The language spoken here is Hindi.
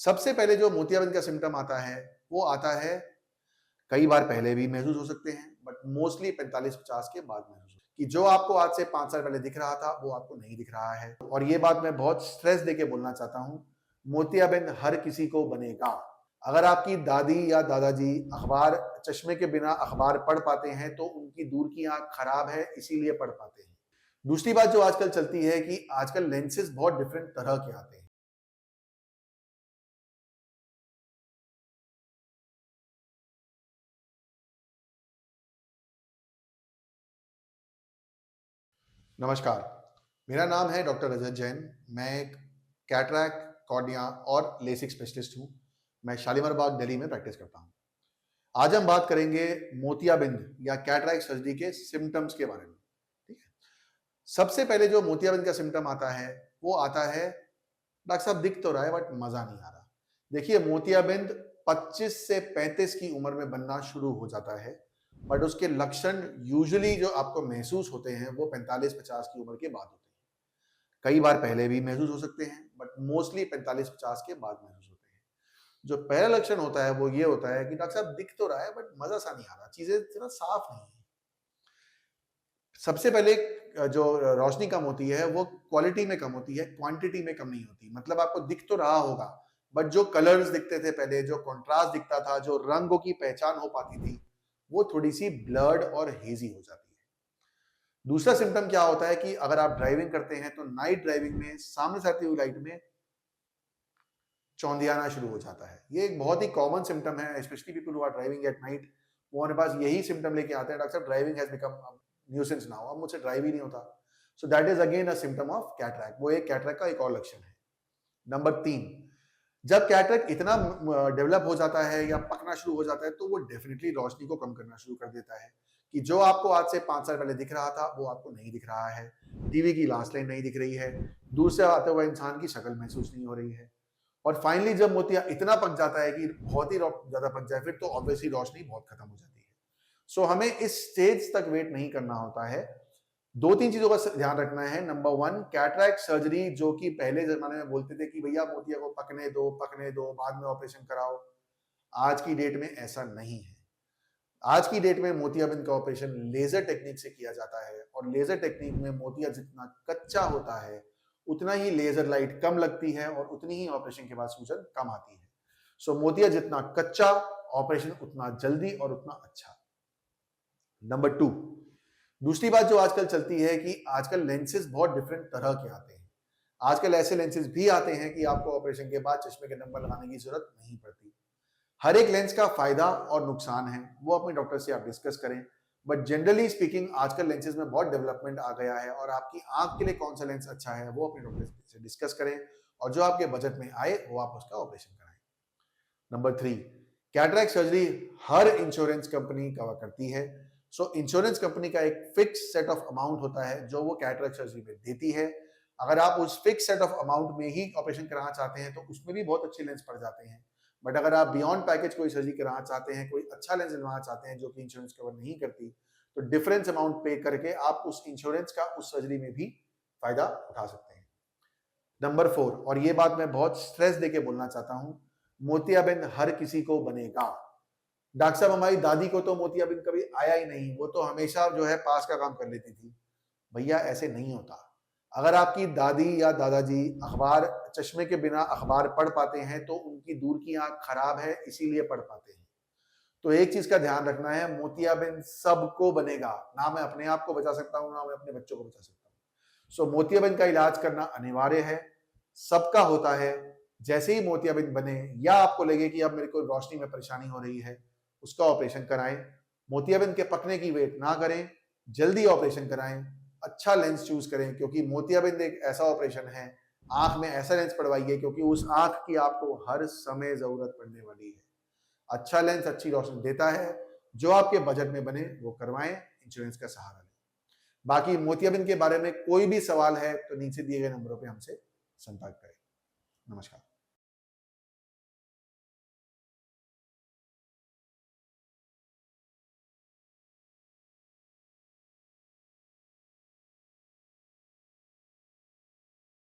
सबसे पहले जो मोतियाबिंद का सिम्पटम आता है, वो आता है कई बार पहले भी महसूस हो सकते हैं, बट मोस्टली 45-50 के बाद महसूस होते हैं कि जो आपको आज से 5 साल पहले दिख रहा था, वो आपको नहीं दिख रहा है। और ये बात मैं बहुत स्ट्रेस देके बोलना चाहता हूँ, मोतियाबिंद हर किसी को बनेगा। अगर आपकी दादी या दादाजी अखबार चश्मे के बिना अखबार पढ़ पाते हैं, तो उनकी दूर की आँख खराब है, इसीलिए पढ़ पाते हैं। दूसरी बात जो आजकल चलती है कि आजकल लेंसेज़ बहुत डिफरेंट तरह के आते हैं। नमस्कार, मेरा नाम है डॉक्टर रजत जैन। मैं एक कैटरैक्ट, कॉर्निया और लेसिक स्पेशलिस्ट हूँ। मैं शालीमार बाग, दिल्ली में प्रैक्टिस करता हूँ। आज हम बात करेंगे मोतियाबिंद या कैटरैक्ट सर्जरी के सिम्पटम्स के बारे में, ठीक है? सबसे पहले जो मोतियाबिंद का सिम्पटम आता है, वो आता है, डॉक्टर साहब दिख तो रहा है बट मज़ा नहीं आ रहा। देखिए, मोतियाबिंद 25 से 35 की उम्र में बनना शुरू हो जाता है, बट उसके लक्षण यूजुअली जो आपको महसूस होते हैं, वो 45-50 की उम्र के बाद होते हैं। कई बार पहले भी महसूस हो सकते हैं, बट मोस्टली 45-50 के बाद महसूस होते हैं। जो पहला लक्षण होता है, वो ये होता है कि डॉक्टर साहब दिख तो रहा है, बट मज़ा सा नहीं आ रहा, चीज़ें इतना साफ नहीं है। सबसे पहले जो रोशनी कम होती है, वो क्वालिटी में कम होती है, क्वांटिटी में कम नहीं होती। मतलब आपको दिख तो रहा होगा, बट जो कलर्स दिखते थे पहले, जो कंट्रास्ट दिखता था, जो रंगों की पहचान हो पाती थी, वो थोड़ी-सी ब्लर्ड और हेज़ी हो जाती है। दूसरा सिम्पटम क्या होता है कि अगर आप ड्राइविंग करते हैं, तो नाइट ड्राइविंग में सामने से आती हुई लाइट में चौंधियाना शुरू हो जाता है। ये एक बहुत ही कॉमन सिम्पटम है, specially people who are driving at night. वो हमारे पास यही सिम्पटम लेके आते हैं, डॉक्टर साहब driving has become nuisance now, अब मुझसे ड्राइव ही नहीं होता। So that is again a symptom of cataract. वो एक कैटरैक्ट का एक और लक्षण है। नंबर 3, जब कैटरैक्ट इतना डेवलप हो जाता है या पकना शुरू हो जाता है, तो वो डेफिनिटली रोशनी को कम करना शुरू कर देता है कि जो आपको आज से 5 साल पहले दिख रहा था, वो आपको नहीं दिख रहा है। टीवी की लास्ट लाइन नहीं दिख रही है, दूर से आते हुए इंसान की शक्ल महसूस नहीं हो रही है। और फाइनली जब मोतिया इतना पक जाता है कि बहुत ही ज़्यादा पक जाए, फिर तो ऑब्वियसली रोशनी बहुत खत्म हो जाती है। सो हमें इस स्टेज तक वेट नहीं करना होता है। 2-3 चीज़ों का ध्यान रखना है। नंबर 1, कैटरैक्ट सर्जरी, जो कि पहले ज़माने में बोलते थे कि भैया मोतिया को पकने दो, बाद में ऑपरेशन कराओ। आज की डेट में ऐसा नहीं है। आज की डेट में मोतियाबिंद का ऑपरेशन लेज़र टेक्निक से किया जाता है, और लेज़र टेक्निक में मोतिया जितना कच्चा होता है, उतना ही लेज़र लाइट कम लगती है और उतनी ही ऑपरेशन के बाद सूजन कम आती है। सो मोतिया जितना कच्चा, ऑपरेशन उतना जल्दी और उतना अच्छा। नंबर 2, दूसरी बात जो आजकल चलती है कि आजकल लेंसेज़ बहुत डिफरेंट तरह के आते हैं। आजकल ऐसे लेंसेज़ भी आते हैं कि आपको ऑपरेशन के बाद चश्मे के नंबर लगाने की ज़रूरत नहीं पड़ती। हर एक लेंस का फायदा और नुकसान है, वो अपने डॉक्टर से आप डिस्कस करें। बट जनरली स्पीकिंग आजकल लेंसेज में बहुत डेवलपमेंट आ गया है, और आपकी आंख के लिए कौन सा लेंस अच्छा है, वो अपने डॉक्टर से डिस्कस करें, और जो आपके बजट में आए, वो आप उसका ऑपरेशन कराएं। नंबर 3, कैटरैक्ट सर्जरी हर इंश्योरेंस कंपनी कवर करती है। सो इंश्योरेंस कंपनी का एक फिक्स सेट ऑफ अमाउंट होता है जो वो कैटरैक्ट सर्जरी में देती है। अगर आप उस फिक्स सेट ऑफ अमाउंट में ही ऑपरेशन कराना चाहते हैं, तो उसमें भी बहुत अच्छे लेंस पड़ जाते हैं। बट अगर आप बियॉन्ड पैकेज कोई सर्जरी कराना चाहते हैं, कोई अच्छा लेंस डलवाना चाहते हैं जो कि इंश्योरेंस कवर नहीं करती, तो डिफरेंस अमाउंट पे करके आप उस इंश्योरेंस का उस सर्जरी में भी फायदा उठा सकते हैं। नंबर 4, और ये बात मैं बहुत स्ट्रेस देके बोलना चाहता हूँ, मोतियाबिंद हर किसी को बनेगा। डॉक्टर साहब हमारी दादी को तो मोतियाबिंद कभी आया ही नहीं, वो तो हमेशा जो है पास का काम कर लेती थी। भैया ऐसे नहीं होता। अगर आपकी दादी या दादाजी अखबार चश्मे के बिना अखबार पढ़ पाते हैं, तो उनकी दूर की आँख खराब है, इसीलिए पढ़ पाते हैं। तो एक चीज़ का ध्यान रखना है, मोतियाबिंद सबको बनेगा। ना मैं अपने आप को बचा सकता हूँ, ना मैं अपने बच्चों को बचा सकता हूँ। सो मोतियाबिंद का इलाज करना अनिवार्य है, सबका होता है। जैसे ही मोतियाबिंद बने, या आपको लगे कि अब मेरे को रोशनी में परेशानी हो रही है, उसका ऑपरेशन कराएं। मोतियाबिंद के पकने की वेट ना करें, जल्दी ऑपरेशन कराएं। अच्छा लेंस चूज करें, क्योंकि मोतियाबिंद एक ऐसा ऑपरेशन है, आंख में ऐसा लेंस पड़वाइए क्योंकि उस आंख की आपको हर समय जरूरत पड़ने वाली है। अच्छा लेंस अच्छी रोशनी देता है, जो आपके बजट में बने वो करवाएं, इंश्योरेंस का सहारा लें। बाकी मोतियाबिंद के बारे में कोई भी सवाल है, तो नीचे दिए गए नंबरों पे हमसे संपर्क करें। नमस्कार।